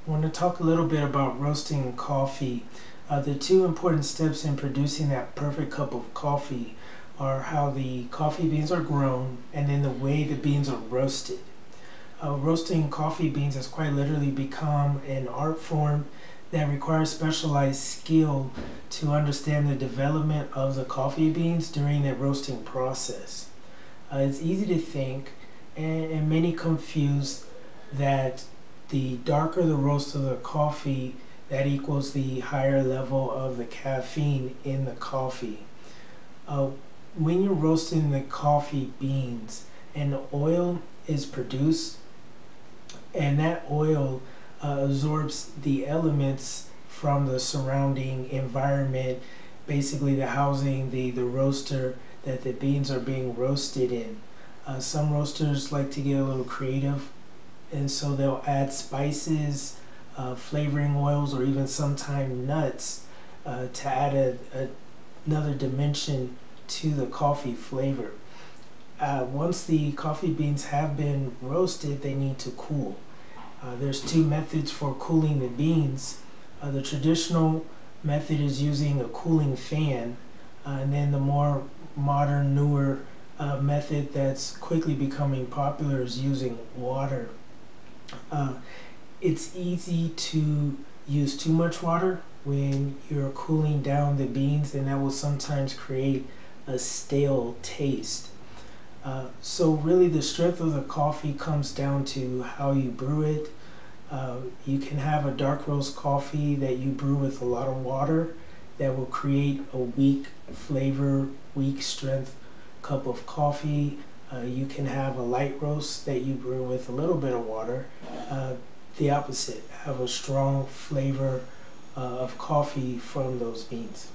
I want to talk a little bit about roasting coffee. The two important steps in producing that perfect cup of coffee are how the coffee beans are grown and then the way the beans are roasted. Roasting coffee beans has quite literally become an art form that requires specialized skill to understand the development of the coffee beans during the roasting process. It's easy to think, and many confuse, that the darker the roast of the coffee, that equals the higher level of the caffeine in the coffee. Uh, when you're roasting the coffee beans, an oil is produced, and that oil absorbs the elements from the surrounding environment, basically the housing, the roaster that the beans are being roasted in. Some roasters like to get a little creative, and so they'll add spices, flavoring oils, or even sometimes nuts to add another dimension to the coffee flavor. Once the coffee beans have been roasted, they need to cool. There's two methods for cooling the beans. The traditional method is using a cooling fan, and then the more modern, newer method that's quickly becoming popular is using water. Uh, it's easy to use too much water when you're cooling down the beans, and that will sometimes create a stale taste. So really the strength of the coffee comes down to how you brew it. You can have a dark roast coffee that you brew with a lot of water that will create a weak flavor, weak strength cup of coffee. You can have a light roast that you brew with a little bit of water. The opposite, have a strong flavor of coffee from those beans.